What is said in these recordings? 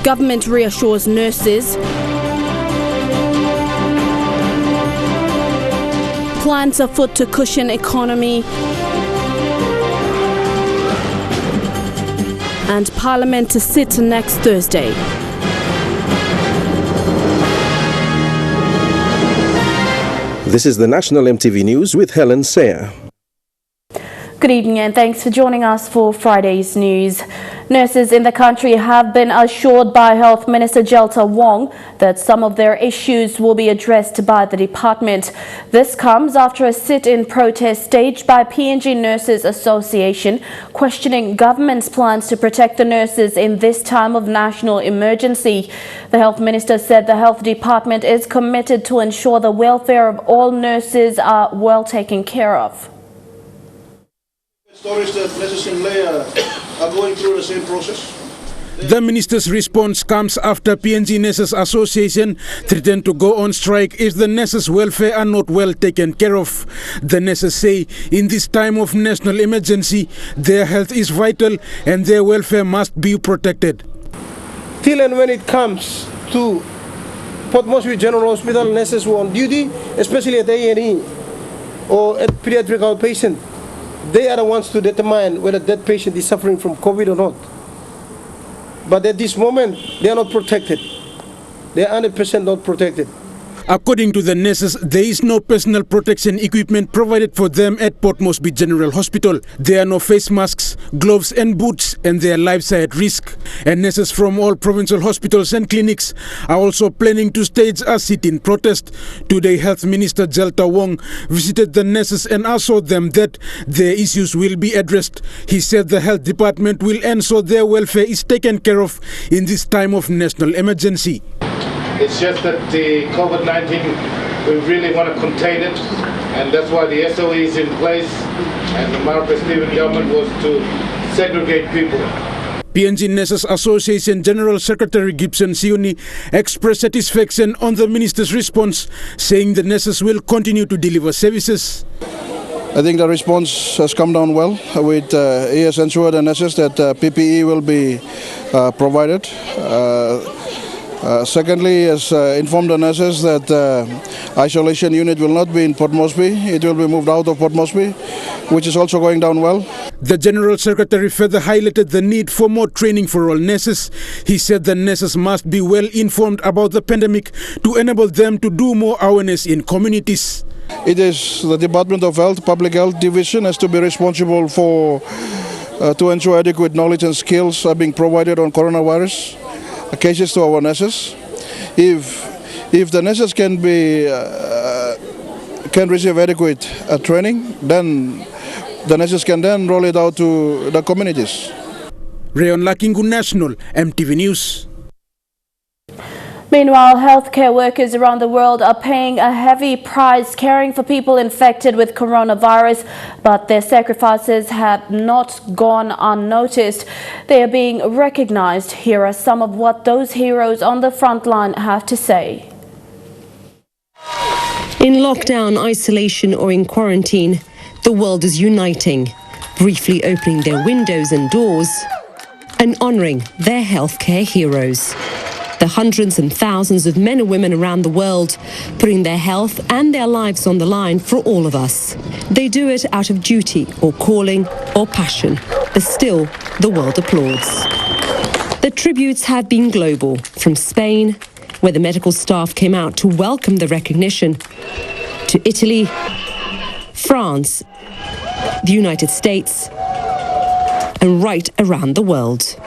Government reassures nurses. Plans afoot to cushion economy. And Parliament to sit next Thursday. This is the National EMTV News with Helen Sayer. Good evening and thanks for joining us for Friday's news. Nurses in the country have been assured by Health Minister Jelta Wong that some of their issues will be addressed by the department. This comes after a sit-in protest staged by PNG Nurses Association questioning government's plans to protect the nurses in this time of national emergency. The Health Minister said the Health Department is committed to ensure the welfare of all nurses are well taken care of. Stories that nurses in Leia are going through the same process. The minister's response comes after PNG Nurses Association threatened to go on strike if the nurses' welfare are not well taken care of. The nurses say in this time of national emergency, their health is vital and their welfare must be protected. Till and when it comes to Port Moresby General Hospital, nurses who are on duty, especially at A&E or at pediatric outpatient, they are the ones to determine whether that patient is suffering from COVID or not. But at this moment, they are not protected. They are 100% not protected. According to the nurses, there is no personal protection equipment provided for them at Port Moresby General Hospital. There are no face masks, gloves and boots, and their lives are at risk. And nurses from all provincial hospitals and clinics are also planning to stage a sit-in protest. Today, Health Minister Jelta Wong visited the nurses and assured them that their issues will be addressed. He said the Health Department will ensure their welfare is taken care of in this time of national emergency. It's just that the COVID-19, we really want to contain it, and that's why the SOE is in place, and the Marcus Stephen government was to segregate people. PNG Nurses Association General Secretary Gibson Siuni expressed satisfaction on the minister's response, saying the nurses will continue to deliver services. I think the response has come down well. He has ensured the nurses that PPE will be provided. Secondly, he has informed the nurses that isolation unit will not be in Port Moresby. It will be moved out of Port Moresby, which is also going down well. The General Secretary further highlighted the need for more training for all nurses. He said the nurses must be well informed about the pandemic to enable them to do more awareness in communities. It is the Department of Health, Public Health Division has to be responsible for to ensure adequate knowledge and skills are being provided on coronavirus cases to our nurses. If the nurses can receive adequate training, then the nurses can then roll it out to the communities. Rayon Lakingu, National EMTV News. Meanwhile, healthcare workers around the world are paying a heavy price caring for people infected with coronavirus, but their sacrifices have not gone unnoticed. They are being recognized. Here are some of what those heroes on the front line have to say. In lockdown, isolation or in quarantine, the world is uniting, briefly opening their windows and doors and honouring their healthcare heroes. The hundreds and thousands of men and women around the world putting their health and their lives on the line for all of us. They do it out of duty or calling or passion, but still the world applauds. The tributes have been global, from Spain, where the medical staff came out to welcome the recognition, to Italy, France, the United States, and right around the world.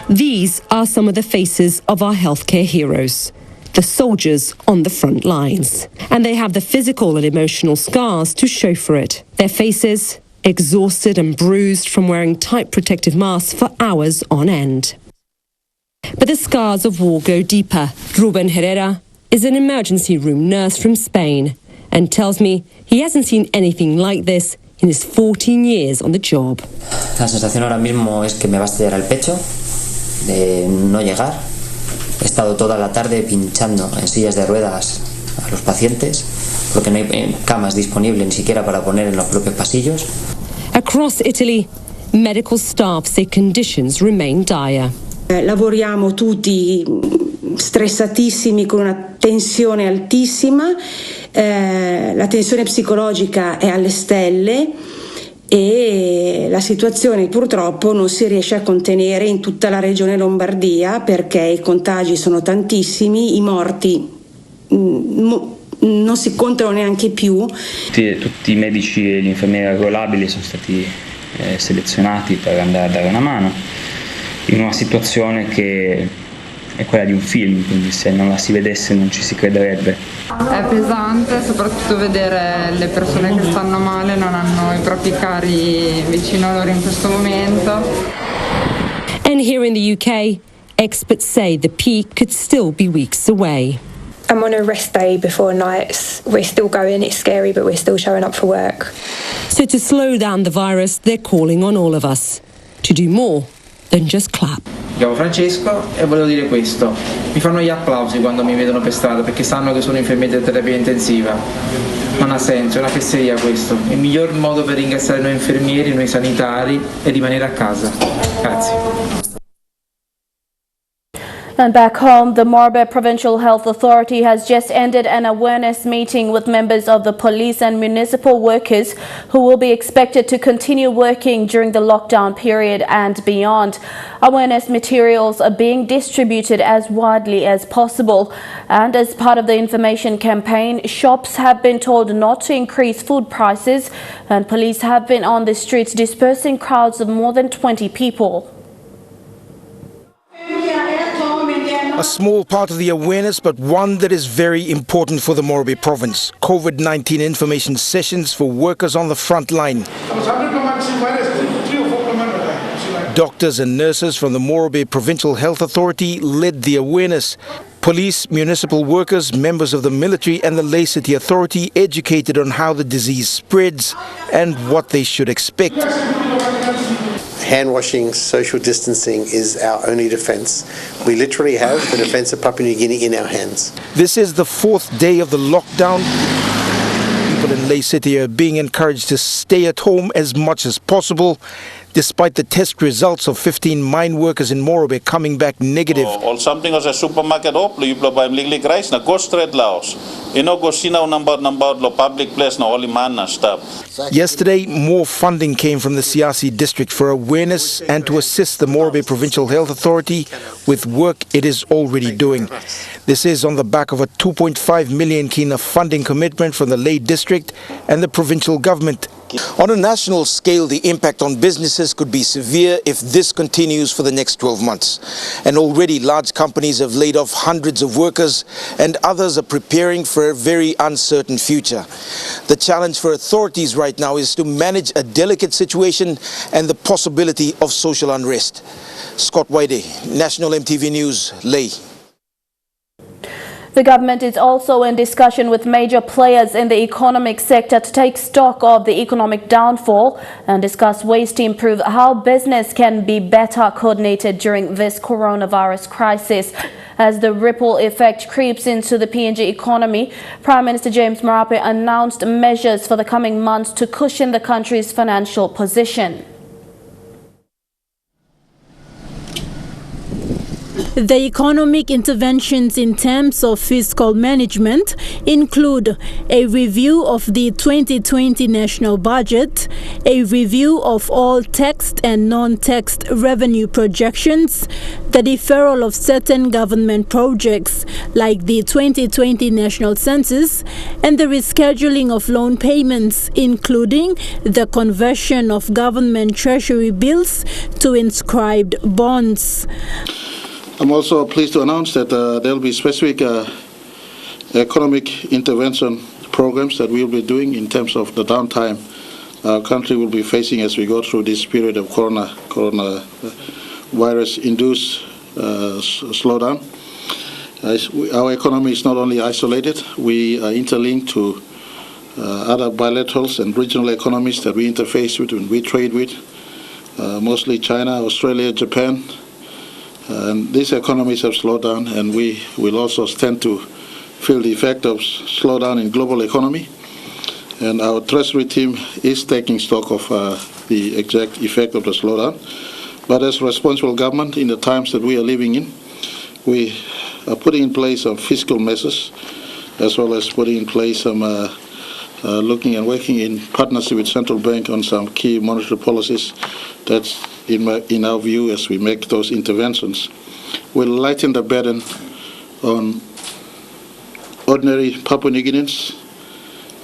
These are some of the faces of our healthcare heroes, the soldiers on the front lines. And they have the physical and emotional scars to show for it. Their faces, exhausted and bruised from wearing tight protective masks for hours on end. But the scars of war go deeper. Ruben Herrera is an emergency room nurse from Spain and tells me he hasn't seen anything like this in his 14 years on the job. La sensación ahora mismo es que me va a estallar el pecho de no llegar. He estado toda la tarde pinchando en sillas de ruedas a los pacientes porque no hay camas disponibles ni siquiera para poner en los propios pasillos. Across Italy, medical staff say conditions remain dire. Lavoriamo tutti stressatissimi con una tensione altissima, la tensione psicologica è alle stelle e la situazione purtroppo non si riesce a contenere in tutta la regione Lombardia perché i contagi sono tantissimi, i morti non si contano neanche più. Tutti i medici e gli infermieri arruolabili sono stati selezionati per andare a dare una mano in una situazione che è quella di un film, quindi se non la si vedesse non ci si crederebbe. È pesante soprattutto vedere le persone che stanno male, non hanno i propri cari vicino a loro in questo momento. And here in the UK, experts say the peak could still be weeks away. I'm on a rest day before nights. We're still going, it's scary, but we're still showing up for work. So to slow down the virus, they're calling on all of us to do more than just clap. Mi chiamo Francesco e volevo dire questo: mi fanno gli applausi quando mi vedono per strada perché sanno che sono infermiere di terapia intensiva. Non ha senso, è una fesseria questo. Il miglior modo per ringraziare noi infermieri, noi sanitari, è rimanere a casa. Grazie. And back home, the Morbid Provincial Health Authority has just ended an awareness meeting with members of the police and municipal workers who will be expected to continue working during the lockdown period and beyond. Awareness materials are being distributed as widely as possible. And as part of the information campaign, shops have been told not to increase food prices, and police have been on the streets dispersing crowds of more than 20 people. A small part of the awareness, but one that is very important for the Morbi province. COVID-19 information sessions for workers on the front line. Doctors and nurses from the Morbi Provincial Health Authority led the awareness. Police, municipal workers, members of the military and the Ley City Authority educated on how the disease spreads and what they should expect. Hand washing, social distancing is our only defence. We literally have the defence of Papua New Guinea in our hands. This is the fourth day of the lockdown. People in Ley City are being encouraged to stay at home as much as possible, despite the test results of 15 mine workers in Morobe coming back negative. All something as a supermarket op, you buy legally rice na go straight laos. You know go sina number lo public place na only man na stuff. Yesterday, more funding came from the Siasi district for awareness and to assist the Morobe Provincial Health Authority with work it is already doing. This is on the back of a 2.5 million kina funding commitment from the Ley district and the provincial government. On a national scale, the impact on businesses could be severe if this continues for the next 12 months. And already large companies have laid off hundreds of workers and others are preparing for a very uncertain future. The challenge for authorities right now is to manage a delicate situation and the possibility of social unrest. Scott Whitey, National EMTV News, Ley. The government is also in discussion with major players in the economic sector to take stock of the economic downfall and discuss ways to improve how business can be better coordinated during this coronavirus crisis. As the ripple effect creeps into the PNG economy, Prime Minister James Marape announced measures for the coming months to cushion the country's financial position. The economic interventions in terms of fiscal management include a review of the 2020 national budget, a review of all text and non-text revenue projections, the deferral of certain government projects like the 2020 national census, and the rescheduling of loan payments, including the conversion of government treasury bills to inscribed bonds. I'm also pleased to announce that there will be specific economic intervention programs that we will be doing in terms of the downtime our country will be facing as we go through this period of coronavirus-induced slowdown. Our economy is not only isolated, we are interlinked to other bilaterals and regional economies that we interface with and we trade with, mostly China, Australia, Japan. And these economies have slowed down, and we will also stand to feel the effect of slowdown in global economy. And our treasury team is taking stock of the exact effect of the slowdown. But as responsible government in the times that we are living in, we are putting in place some fiscal measures, as well as putting in place some looking and working in partnership with central bank on some key monetary policies. That's in our view, as we make those interventions, will lighten the burden on ordinary Papua New Guineans,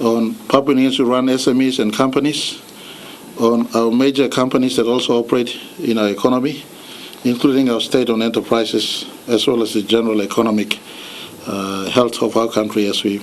on Papua New Guineans who run SMEs and companies, on our major companies that also operate in our economy, including our state-owned enterprises, as well as the general economic health of our country as we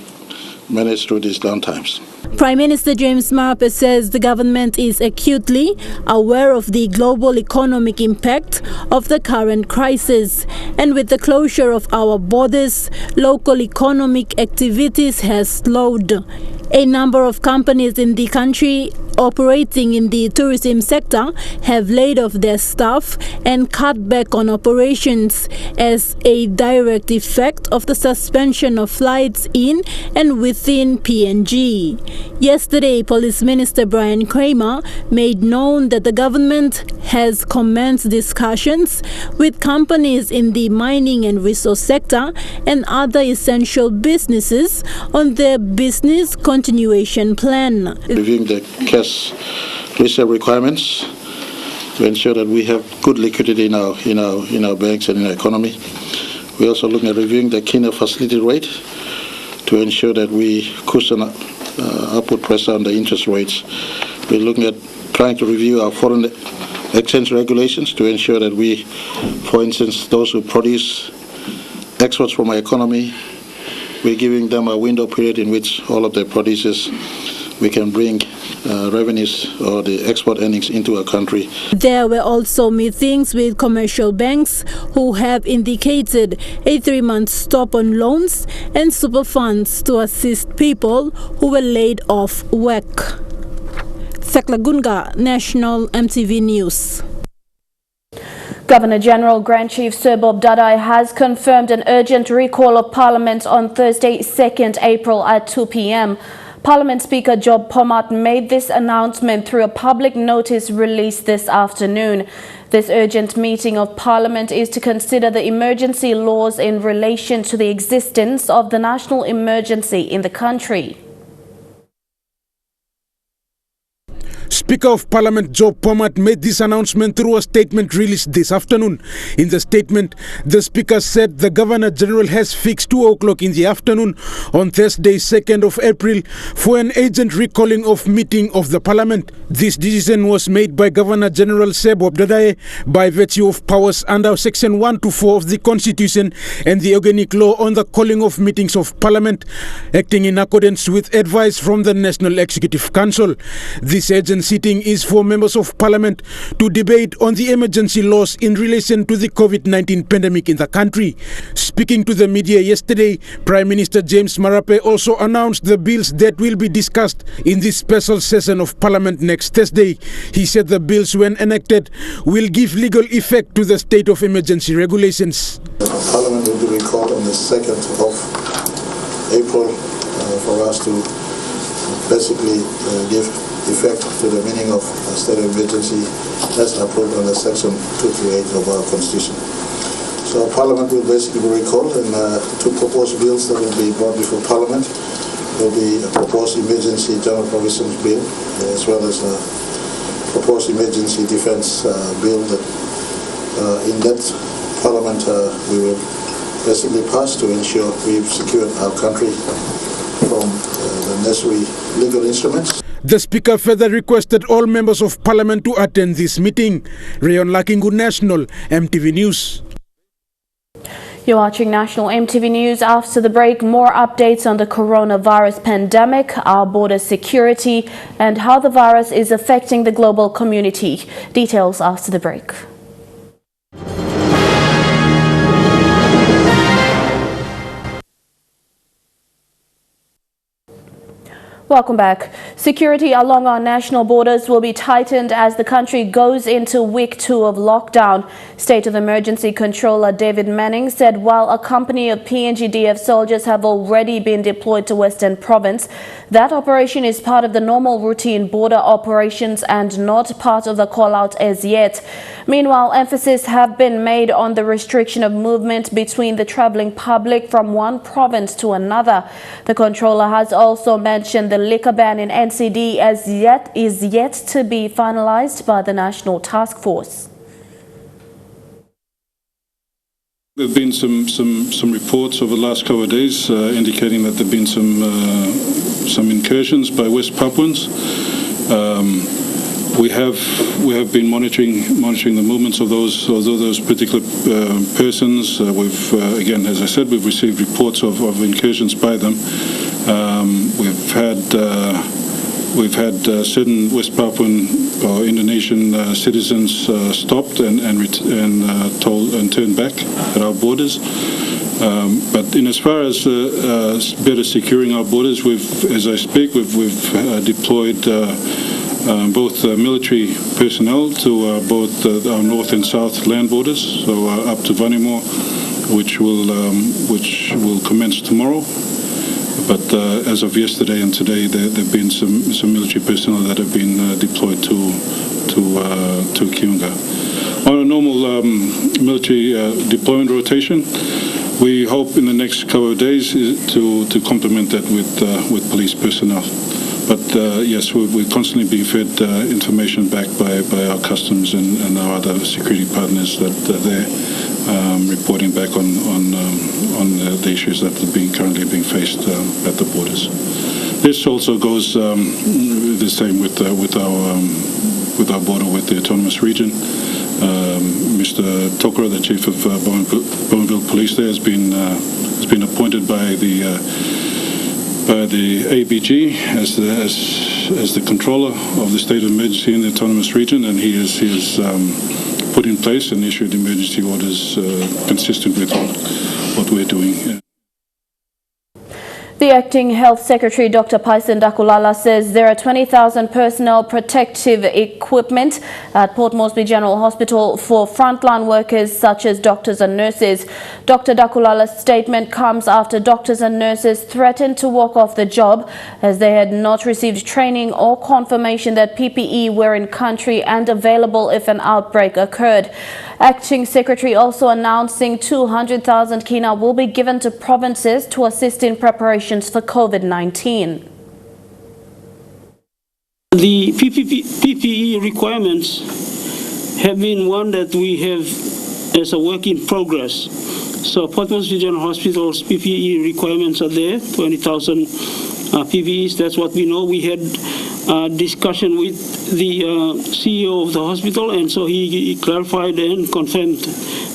manage through these down times. Prime Minister James Marape says the government is acutely aware of the global economic impact of the current crisis, and with the closure of our borders, local economic activities has slowed. A number of companies in the country operating in the tourism sector have laid off their staff and cut back on operations as a direct effect of the suspension of flights in and within PNG. Yesterday, Police Minister Brian Kramer made known that the government has commenced discussions with companies in the mining and resource sector and other essential businesses on their business continuation plan. Reviewing the cash reserve requirements to ensure that we have good liquidity in our banks and in our economy. We're also looking at reviewing the Kenya facility rate to ensure that we cushion upward pressure on the interest rates. We're looking at trying to review our foreign exchange regulations to ensure that we, for instance, those who produce exports from our economy, we're giving them a window period in which all of their produces we can bring revenues or the export earnings into our country. There were also meetings with commercial banks who have indicated a 3-month stop on loans and super funds to assist people who were laid off work. Seklagunga, National MTV News. Governor-General Grand Chief Sir Bob Dadai has confirmed an urgent recall of Parliament on Thursday, 2nd April at 2 p.m. Parliament Speaker Job Pomat made this announcement through a public notice released this afternoon. This urgent meeting of Parliament is to consider the emergency laws in relation to the existence of the national emergency in the country. Speaker of Parliament Job Pomat made this announcement through a statement released this afternoon. In the statement, the Speaker said the Governor-General has fixed 2 o'clock in the afternoon on Thursday, 2nd of April, for an urgent recalling of meeting of the Parliament. This decision was made by Governor-General Sir Bob Dadai by virtue of powers under Section 1 to 4 of the Constitution and the Organic Law on the calling of meetings of Parliament, acting in accordance with advice from the National Executive Council. This urgent sitting is for members of Parliament to debate on the emergency laws in relation to the COVID-19 pandemic in the country. Speaking to the media yesterday, Prime Minister James Marape also announced the bills that will be discussed in this special session of Parliament next Thursday. He said the bills, when enacted, will give legal effect to the state of emergency regulations. Parliament will be recalled on the 2nd of April for us to basically give effect to the meaning of state of emergency as approved under Section 238 of our Constitution. So Parliament will basically be recalled, and 2 proposed bills that will be brought before Parliament will be a proposed emergency general provisions bill, as well as a proposed emergency defense bill that in that Parliament we will basically pass to ensure we've secured our country from the necessary legal instruments. The Speaker further requested all members of Parliament to attend this meeting. Rayon Lakingu, National MTV News. You're watching National MTV News. After the break, more updates on the coronavirus pandemic, our border security, and how the virus is affecting the global community. Details after the break. Welcome back. Security along our national borders will be tightened as the country goes into week 2 of lockdown. State of Emergency Controller David Manning said while a company of PNGDF soldiers have already been deployed to Western Province, that operation is part of the normal routine border operations and not part of the call-out as yet. Meanwhile, emphasis have been made on the restriction of movement between the travelling public from one province to another. The controller has also mentioned the liquor ban in NCD is yet to be finalized by the National Task Force. There have been some reports over the last couple of days indicating that there have been some incursions by West Papuans. We have been monitoring the movements of those particular persons. We've again, as I said, we've received reports of incursions by them. We've had certain West Papuan or Indonesian citizens stopped and turned back at our borders. But in as far as better securing our borders, as I speak, we've deployed both military personnel to both our north and south land borders, so up to Vanimo, which will commence tomorrow. But as of yesterday and today, there have been some military personnel that have been deployed to Kiunga. On a normal military deployment rotation, we hope in the next couple of days to complement that with police personnel. But yes, we're constantly being fed information back by our customs and our other security partners that they're reporting back on the issues that are currently being faced at the borders. This also goes the same with our border with the autonomous region. Mr. Tokoro, the chief of Bougainville Police, there has been appointed by the ABG as the controller of the state of emergency in the autonomous region, and he has put in place and issued emergency orders consistent with what we're doing. The Acting Health Secretary Dr. Paisen Dakulala says there are 20,000 personnel protective equipment at Port Moresby General Hospital for frontline workers such as doctors and nurses. Dr. Dakulala's statement comes after doctors and nurses threatened to walk off the job as they had not received training or confirmation that PPE were in country and available if an outbreak occurred. Acting Secretary also announcing 200,000 kina will be given to provinces to assist in preparations for COVID-19. The PPE requirements have been one that we have as a work in progress. So Port Moresby General Hospital's PPE requirements are there, 20,000 PPEs. That's what we know. We had discussion with the CEO of the hospital, and so he clarified and confirmed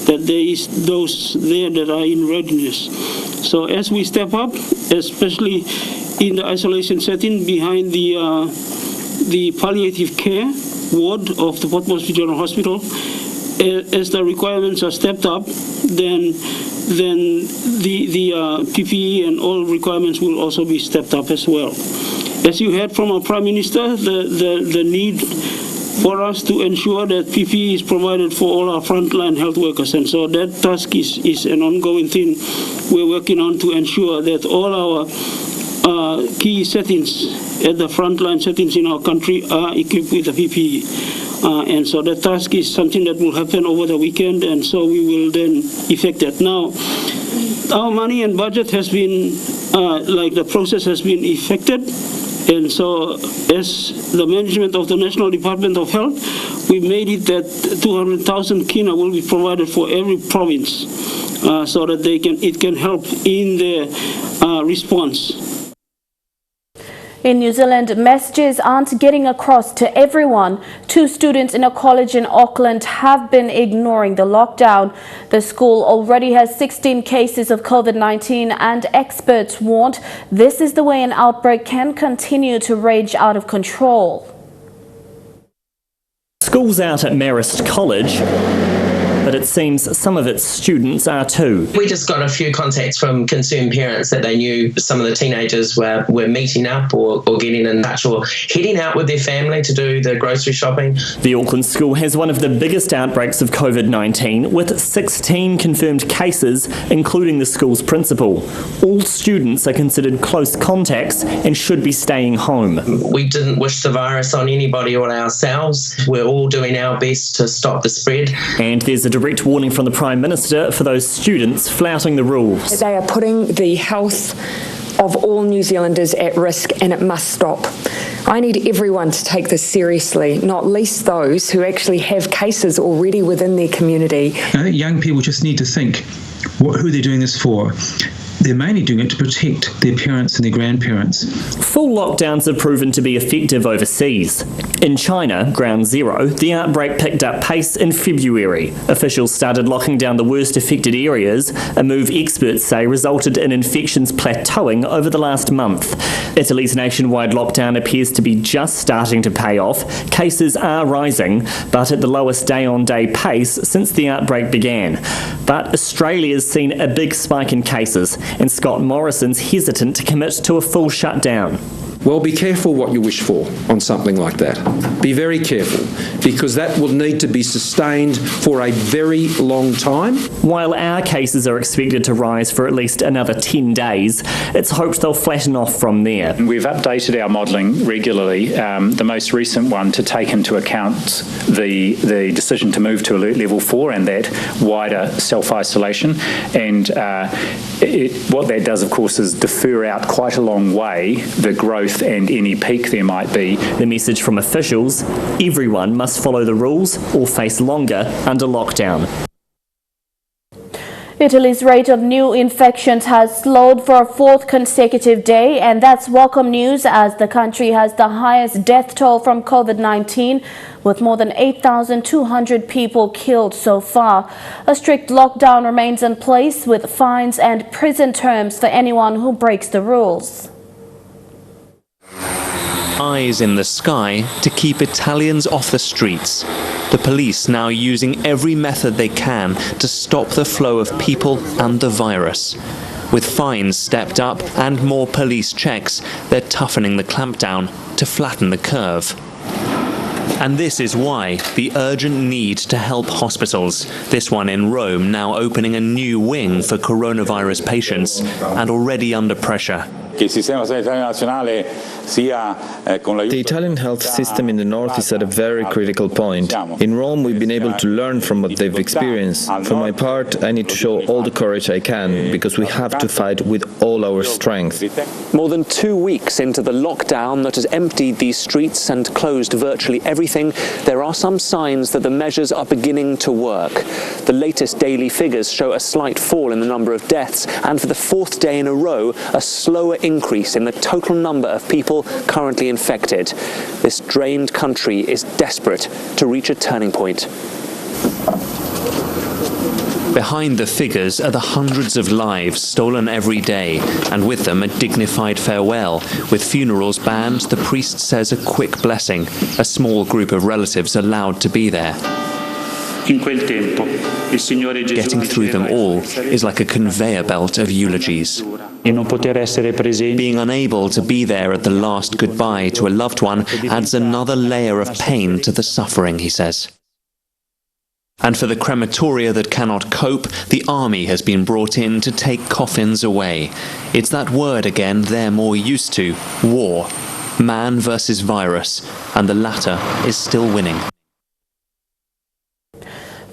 that there is those there that are in readiness. So as we step up, especially in the isolation setting behind the palliative care ward of the Port Moresby General Hospital, as the requirements are stepped up, then the PPE and all requirements will also be stepped up as well. As you heard from our Prime Minister, the need for us to ensure that PPE is provided for all our frontline health workers, and so that task is an ongoing thing we're working on to ensure that all our key settings at the frontline settings in our country are equipped with the PPE. And so that task is something that will happen over the weekend, and so we will then effect that. Now, our money and budget has been, the process has been effected. And so as the management of the National Department of Health, we made it that 200,000 kina will be provided for every province so that it can help in their response. In New Zealand, messages aren't getting across to everyone. 2 students in a college in Auckland have been ignoring the lockdown. The school already has 16 cases of COVID-19 and experts warned this is the way an outbreak can continue to rage out of control. Schools out at Marist College but it seems some of its students are too. We just got a few contacts from concerned parents that they knew some of the teenagers were meeting up or getting in touch or heading out with their family to do the grocery shopping. The Auckland school has one of the biggest outbreaks of COVID-19, with 16 confirmed cases, including the school's principal. All students are considered close contacts and should be staying home. We didn't wish the virus on anybody or ourselves. We're all doing our best to stop the spread. And there's a direct warning from the Prime Minister for those students flouting the rules. They are putting the health of all New Zealanders at risk, and it must stop. I need everyone to take this seriously, not least those who actually have cases already within their community. I think young people just need to think who they're doing this for. They're mainly doing it to protect their parents and their grandparents. Full lockdowns have proven to be effective overseas. In China, ground zero, the outbreak picked up pace in February. Officials started locking down the worst affected areas, a move experts say resulted in infections plateauing over the last month. Italy's nationwide lockdown appears to be just starting to pay off. Cases are rising, but at the lowest day-on-day pace since the outbreak began. But Australia's seen a big spike in cases, and Scott Morrison's hesitant to commit to a full shutdown. Well, be careful what you wish for on something like that. Be very careful, because that will need to be sustained for a very long time. While our cases are expected to rise for at least another 10 days, it's hoped they'll flatten off from there. We've updated our modelling regularly, the most recent one to take into account the decision to move to Alert Level 4 and that wider self-isolation. And what that does, of course, is defer out quite a long way the growth and any peak there might be. The message from officials: everyone must follow the rules or face longer under lockdown. Italy's rate of new infections has slowed for a fourth consecutive day, and that's welcome news as the country has the highest death toll from COVID-19, with more than 8,200 people killed so far. A strict lockdown remains in place, with fines and prison terms for anyone who breaks the rules. Eyes in the sky to keep Italians off the streets. The police now using every method they can to stop the flow of people and the virus. With fines stepped up and more police checks, they're toughening the clampdown to flatten the curve. And this is why the urgent need to help hospitals. This one in Rome now opening a new wing for coronavirus patients and already under pressure. The Italian health system in the north is at a very critical point. In Rome, we've been able to learn from what they've experienced. For my part, I need to show all the courage I can, because we have to fight with all our strength. More than 2 weeks into the lockdown that has emptied these streets and closed virtually everything, there are some signs that the measures are beginning to work. The latest daily figures show a slight fall in the number of deaths, and for the fourth day in a row, a slower increase in the total number of people currently infected. This drained country is desperate to reach a turning point. Behind the figures are the hundreds of lives stolen every day, and with them a dignified farewell. With funerals banned, the priest says a quick blessing. A small group of relatives allowed to be there. Getting through them all is like a conveyor belt of eulogies. Being unable to be there at the last goodbye to a loved one adds another layer of pain to the suffering, he says. And for the crematoria that cannot cope, the army has been brought in to take coffins away. It's that word again they're more used to: war. Man versus virus, and the latter is still winning.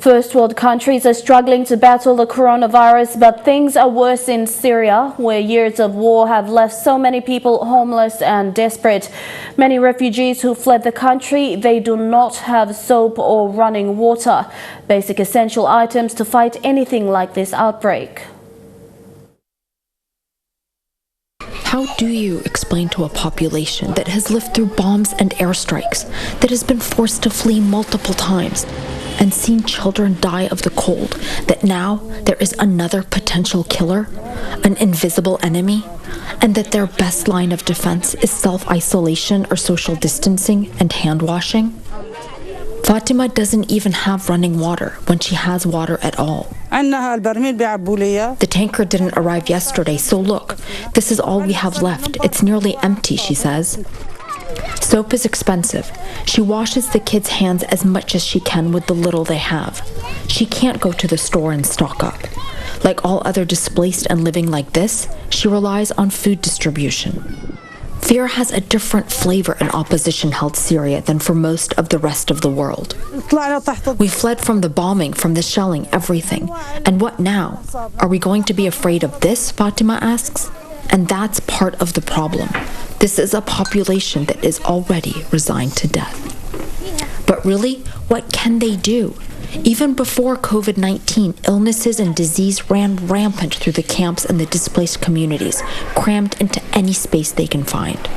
First world countries are struggling to battle the coronavirus, but things are worse in Syria, where years of war have left so many people homeless and desperate. Many refugees who fled the country, they do not have soap or running water, basic essential items to fight anything like this outbreak. How do you explain to a population that has lived through bombs and airstrikes, that has been forced to flee multiple times, and seen children die of the cold, that now there is another potential killer, an invisible enemy, and that their best line of defense is self-isolation or social distancing and hand washing? Fatima doesn't even have running water when she has water at all. The tanker didn't arrive yesterday, so look, this is all we have left. It's nearly empty, she says. Soap is expensive. She washes the kids' hands as much as she can with the little they have. She can't go to the store and stock up. Like all other displaced and living like this, she relies on food distribution. Fear has a different flavor in opposition-held Syria than for most of the rest of the world. We fled from the bombing, from the shelling, everything. And what now? Are we going to be afraid of this, Fatima asks? And that's part of the problem. This is a population that is already resigned to death. But really, what can they do? Even before COVID-19, illnesses and disease ran rampant through the camps and the displaced communities, crammed into any space they can find.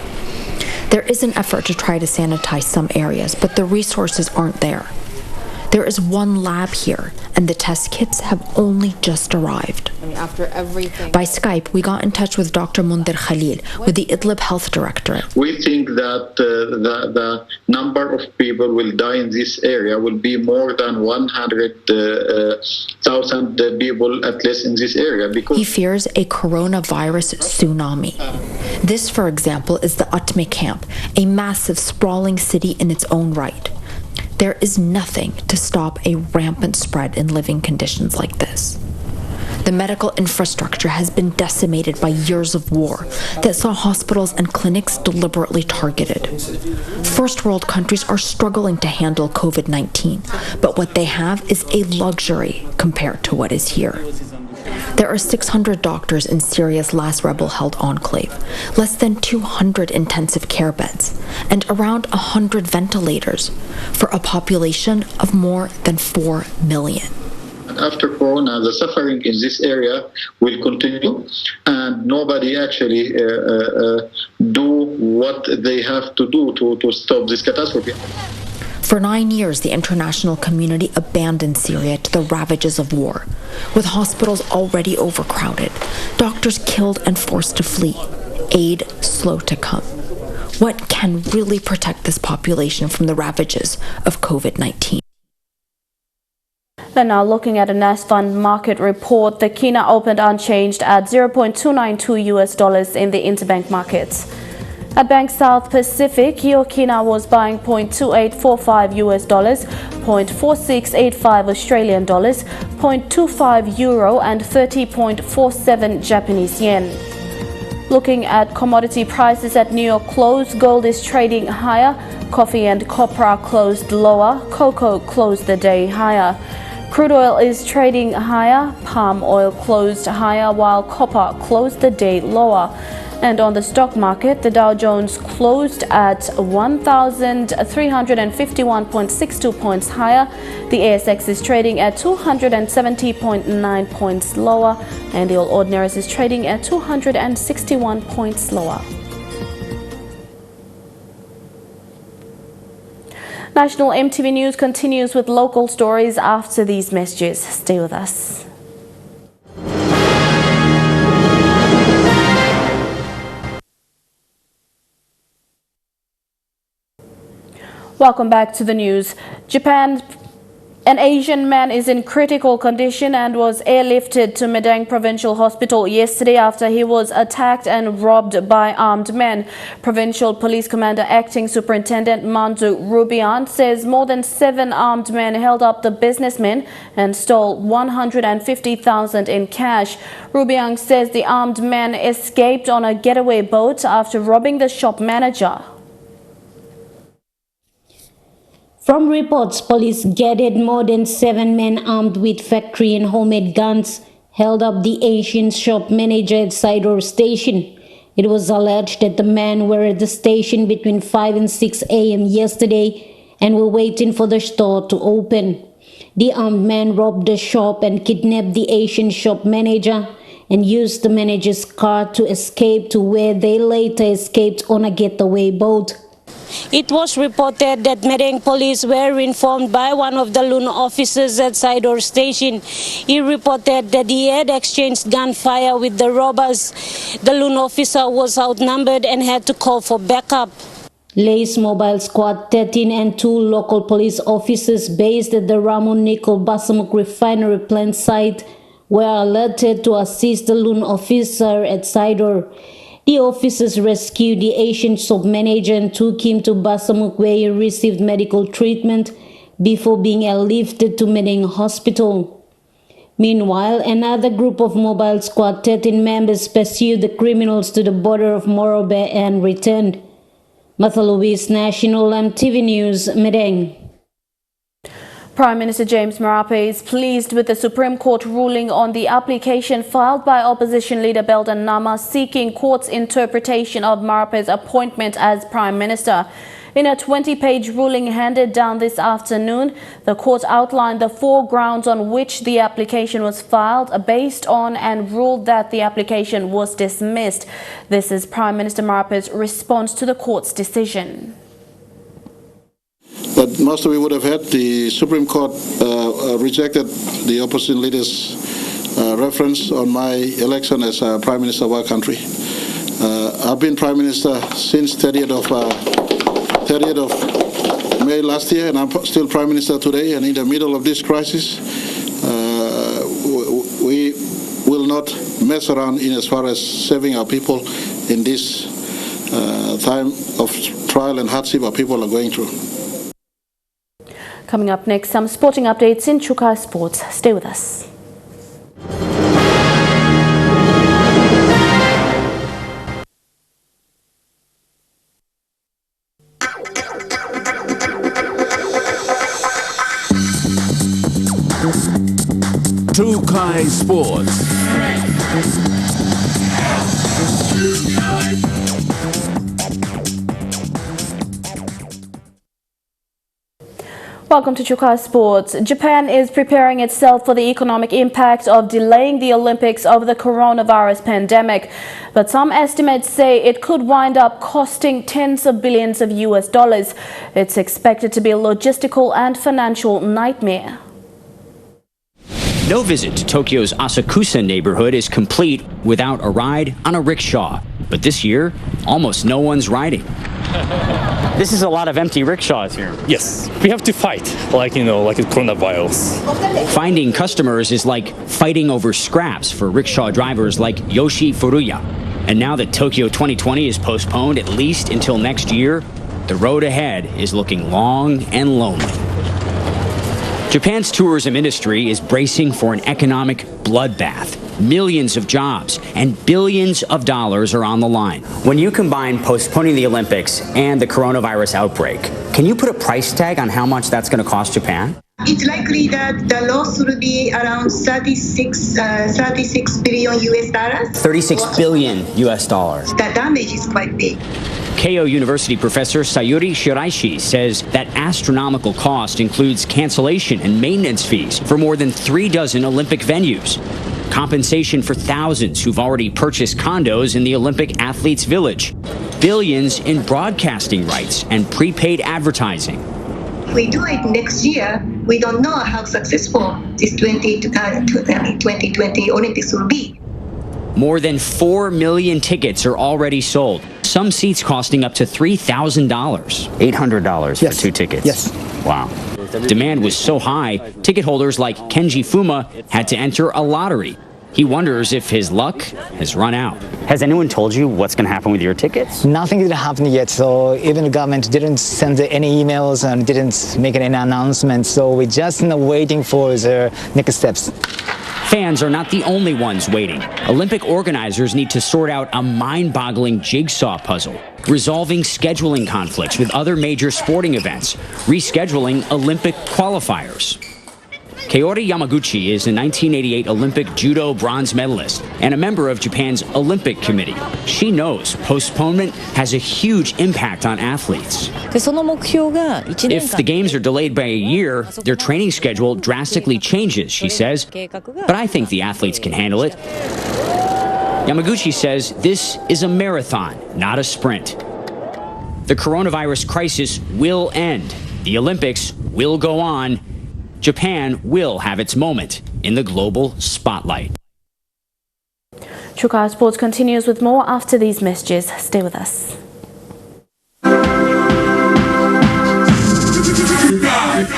There is an effort to try to sanitize some areas, but the resources aren't there. There is one lab here, and the test kits have only just arrived. After everything. By Skype, we got in touch with Dr. Mundir Khalil, with the Idlib Health Directorate. We think that the number of people will die in this area will be more than 100,000 people at least in this area. Because he fears a coronavirus tsunami. This, for example, is the Atme camp, a massive, sprawling city in its own right. There is nothing to stop a rampant spread in living conditions like this. The medical infrastructure has been decimated by years of war that saw hospitals and clinics deliberately targeted. First world countries are struggling to handle COVID-19, but what they have is a luxury compared to what is here. There are 600 doctors in Syria's last rebel-held enclave, less than 200 intensive care beds, and around 100 ventilators for a population of more than 4 million. After Corona, the suffering in this area will continue, and nobody actually do what they have to do to stop this catastrophe. For 9 years, the international community abandoned Syria to the ravages of war, with hospitals already overcrowded, doctors killed and forced to flee, aid slow to come. What can really protect this population from the ravages of COVID-19? Then now looking at a NAS Fund market report, the Kina opened unchanged at $0.292 in the interbank markets. At Bank South Pacific, your Kina was buying $0.2845 $0.4685 Australian dollars, €0.25 euro and 30.47 Japanese yen. Looking at commodity prices at New York close, gold is trading higher, coffee and copper are closed lower, cocoa closed the day higher. Crude oil is trading higher, palm oil closed higher while copper closed the day lower. And on the stock market, the Dow Jones closed at 1,351.62 points higher. The ASX is trading at 270.9 points lower, and the All Ordinaries is trading at 261 points lower. National EMTV News continues with local stories after these messages. Stay with us. Welcome back to the news. Japan, an Asian man is in critical condition and was airlifted to Medang Provincial Hospital yesterday after he was attacked and robbed by armed men. Provincial Police Commander Acting Superintendent Mandu Rubian says more than 7 armed men held up the businessman and stole $150,000 in cash. Rubian says the armed men escaped on a getaway boat after robbing the shop manager. From reports, police gathered more than 7 men armed with factory and homemade guns held up the Asian shop manager at Sidor Station. It was alleged that the men were at the station between 5 and 6 a.m. yesterday and were waiting for the store to open. The armed men robbed the shop and kidnapped the Asian shop manager and used the manager's car to escape to where they later escaped on a getaway boat. It was reported that Medang police were informed by one of the loan officers at Sidor Station. He reported that he had exchanged gunfire with the robbers. The loan officer was outnumbered and had to call for backup. Lay's Mobile Squad 13 and 2 local police officers based at the Ramon Nickel Basamuk refinery plant site were alerted to assist the loan officer at Sidor. The officers rescued the Asian shop manager and took him to Basamuk, where he received medical treatment before being airlifted to Medeng Hospital. Meanwhile, another group of Mobile Squad 13 members pursued the criminals to the border of Morobe and returned. Mathaluis National EMTV News, Medeng. Prime Minister James Marape is pleased with the Supreme Court ruling on the application filed by opposition leader Beldan Nama seeking court's interpretation of Marape's appointment as Prime Minister. In a 20-page ruling handed down this afternoon, the court outlined the 4 grounds on which the application was filed based on and ruled that the application was dismissed. This is Prime Minister Marape's response to the court's decision. But most of you would have heard the Supreme Court rejected the opposition leader's reference on my election as Prime Minister of our country. I've been Prime Minister since 30th of May last year, and I'm still Prime Minister today. And in the middle of this crisis, we will not mess around in as far as saving our people in this time of trial and hardship our people are going through. Coming up next, some sporting updates in Chukai Sports. Stay with us. Chukai Sports. Welcome to Chukai Sports. Japan is preparing itself for the economic impact of delaying the Olympics over the coronavirus pandemic. But some estimates say it could wind up costing tens of billions of US dollars. It's expected to be a logistical and financial nightmare. No visit to Tokyo's Asakusa neighborhood is complete without a ride on a rickshaw. But this year, almost no one's riding. This is a lot of empty rickshaws here. Yes, we have to fight, like coronavirus. Finding customers is like fighting over scraps for rickshaw drivers like Yoshi Furuya. And now that Tokyo 2020 is postponed at least until next year, the road ahead is looking long and lonely. Japan's tourism industry is bracing for an economic bloodbath. Millions of jobs and billions of dollars are on the line. When you combine postponing the Olympics and the coronavirus outbreak, can you put a price tag on how much that's going to cost Japan? It's likely that the loss will be around 36 billion US dollars. 36 billion US dollars. The damage is quite big. Keio University professor Sayuri Shiraishi says that astronomical cost includes cancellation and maintenance fees for more than 36 Olympic venues, compensation for thousands who've already purchased condos in the Olympic Athletes Village, billions in broadcasting rights and prepaid advertising. If we do it next year, we don't know how successful this 2020 Olympics will be. More than 4 million tickets are already sold, some seats costing up to $3,000. $800 for 2 tickets. Yes. Wow. Demand was so high, ticket holders like Kenji Fuma had to enter a lottery. He wonders if his luck has run out. Has anyone told you what's going to happen with your tickets? Nothing did happen yet, so even the government didn't send any emails and didn't make any announcements, so we're just waiting for the next steps. Fans are not the only ones waiting. Olympic organizers need to sort out a mind-boggling jigsaw puzzle, resolving scheduling conflicts with other major sporting events, rescheduling Olympic qualifiers. Kaori Yamaguchi is a 1988 Olympic judo bronze medalist and a member of Japan's Olympic Committee. She knows postponement has a huge impact on athletes. If the games are delayed by a year, their training schedule drastically changes, she says. But I think the athletes can handle it. Yamaguchi says this is a marathon, not a sprint. The coronavirus crisis will end. The Olympics will go on. Japan will have its moment in the global spotlight. Chukai Sports continues with more after these messages. Stay with us.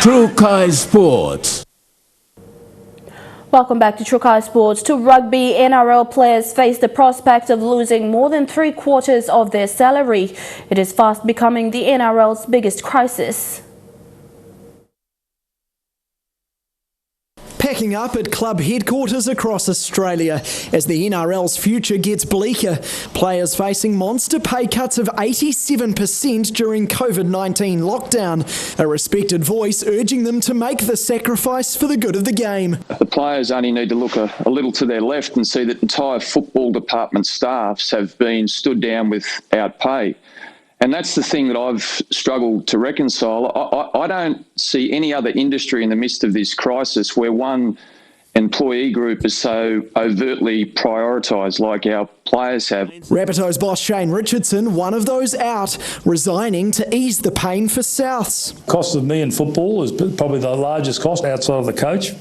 Trukai Sports. Welcome back to Trukai Sports. To rugby, NRL players face the prospect of losing more than 3/4 of their salary. It is fast becoming the NRL's biggest crisis. Packing up at club headquarters across Australia as the NRL's future gets bleaker. Players facing monster pay cuts of 87% during COVID-19 lockdown. A respected voice urging them to make the sacrifice for the good of the game. The players only need to look a little to their left and see that entire football department staffs have been stood down without pay. And that's the thing that I've struggled to reconcile. I don't see any other industry in the midst of this crisis where one employee group is so overtly prioritised like our players have. Rabbitohs boss Shane Richardson, one of those out, resigning to ease the pain for Souths. Cost of me in football is probably the largest cost outside of the coach.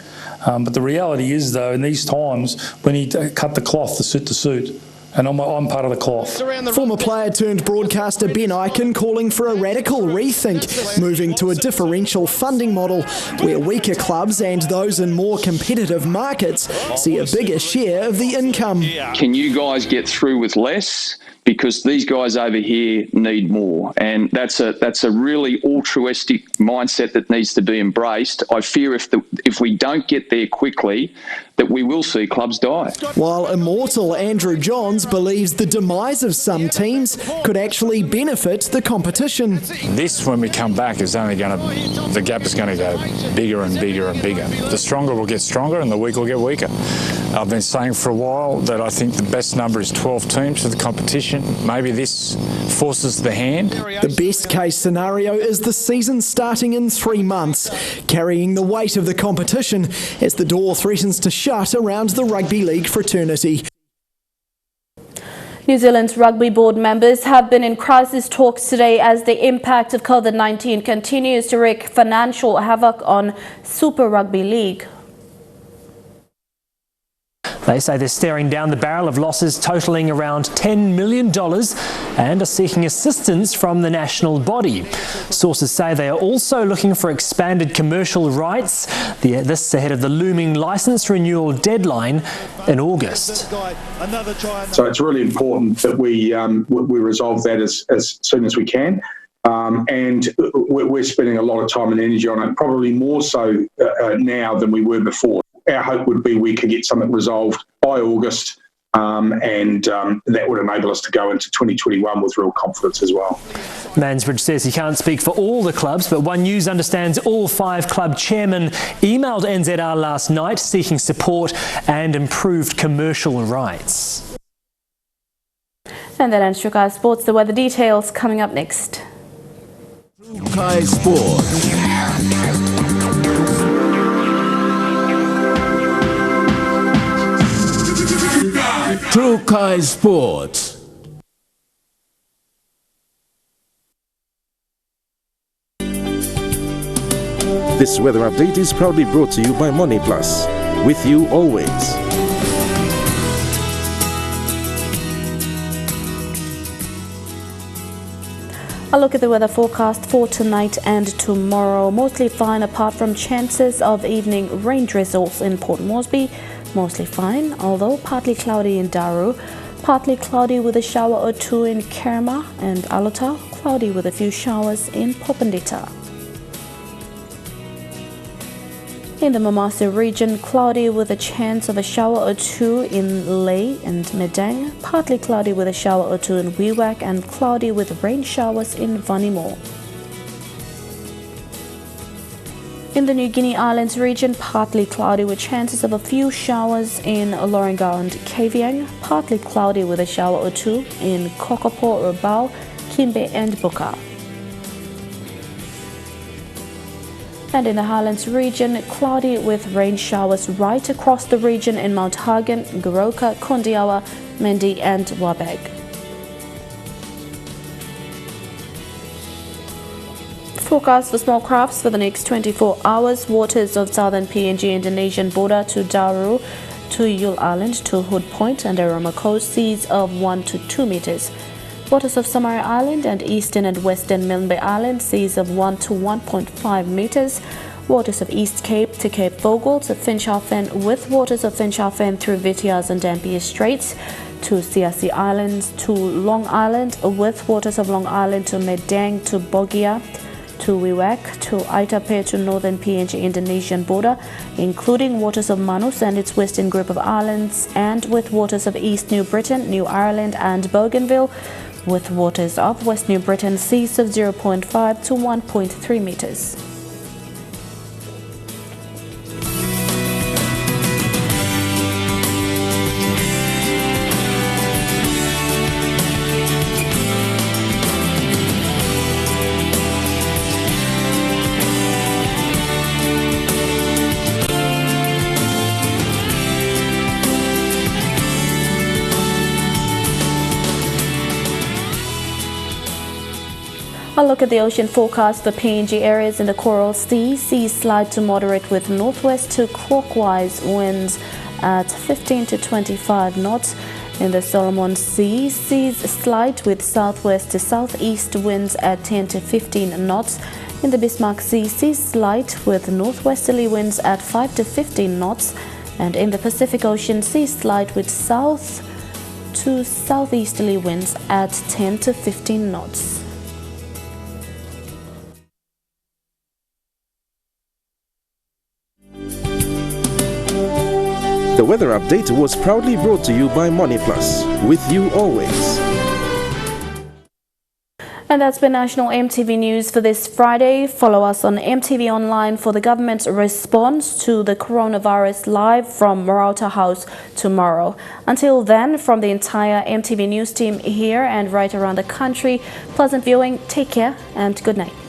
But the reality is, though, in these times, we need to cut the cloth to suit the suit. And I'm part of the cloth. Former player turned broadcaster Ben Ikin calling for a radical rethink, moving to a differential funding model where weaker clubs and those in more competitive markets see a bigger share of the income. Can you guys get through with less? Because these guys over here need more, and that's a really altruistic mindset that needs to be embraced. I fear if we don't get there quickly, that we will see clubs die. While immortal Andrew Johns believes the demise of some teams could actually benefit the competition. This, when we come back, is only the gap is going to go bigger and bigger and bigger. The stronger will get stronger and the weak will get weaker. I've been saying for a while that I think the best number is 12 teams for the competition. Maybe this forces the hand. The best case scenario is the season starting in 3 months, carrying the weight of the competition as the door threatens to shut around the rugby league fraternity. New Zealand's rugby board members have been in crisis talks today as the impact of COVID-19 continues to wreak financial havoc on Super Rugby League. They say they're staring down the barrel of losses totalling around $10 million and are seeking assistance from the national body. Sources say they are also looking for expanded commercial rights, this ahead of the looming licence renewal deadline in August. So it's really important that we resolve that as soon as we can. And we're spending a lot of time and energy on it, probably more so now than we were before. Our hope would be we could get something resolved by August, and that would enable us to go into 2021 with real confidence as well. Mansbridge says he can't speak for all the clubs, but One News understands all 5 club chairmen emailed NZR last night seeking support and improved commercial rights. And that ends Trukai Sports. The weather details coming up next. Trukai Sports. Trukai Sports. This weather update is proudly brought to you by Money Plus. With you always. A look at the weather forecast for tonight and tomorrow. Mostly fine apart from chances of evening rain drizzles in Port Moresby. Mostly fine, although partly cloudy in Daru, partly cloudy with a shower or two in Kerma and Alota, cloudy with a few showers in Popondetta. In the Mamasa region, cloudy with a chance of a shower or two in Ley and Medang, partly cloudy with a shower or two in Wewak and cloudy with rain showers in Vanimo. In the New Guinea Islands region, partly cloudy with chances of a few showers in Lorengau and Kavieng, partly cloudy with a shower or two in Kokopo, Rabaul, Kimbe and Buka. And in the Highlands region, cloudy with rain showers right across the region in Mount Hagen, Goroka, Kondiawa, Mendi and Wabeg. Forecast for small crafts for the next 24 hours. Waters of southern PNG Indonesian border to Daru, to Yule Island, to Hood Point and Aroma Coast, seas of 1 to 2 meters. Waters of Samari Island and eastern and western Milne Bay Island, seas of 1 to 1.5 meters. waters of East Cape to Cape Vogel to Finschhafen, with waters of Finschhafen through Vitiaz and Dampier Straits, to Siasi Islands to Long Island, with waters of Long Island to Medang to Bogia, to Wewak, to Aitape to northern PNG Indonesian border, including waters of Manus and its western group of islands, and with waters of East New Britain, New Ireland and Bougainville, with waters of West New Britain seas of 0.5 to 1.3 meters. A look at the ocean forecast for PNG areas in the Coral Sea. Seas slide to moderate with northwest to clockwise winds at 15 to 25 knots. In the Solomon Sea, seas slide with southwest to southeast winds at 10 to 15 knots. In the Bismarck Sea, seas slide with northwesterly winds at 5 to 15 knots. And in the Pacific Ocean, seas slide with south to southeasterly winds at 10 to 15 knots. The weather update was proudly brought to you by Money Plus, with you always. And that's been National EMTV News for this Friday. Follow us on EMTV Online for the government's response to the coronavirus live from Marauta House tomorrow. Until then, from the entire EMTV News team here and right around the country, pleasant viewing, take care and good night.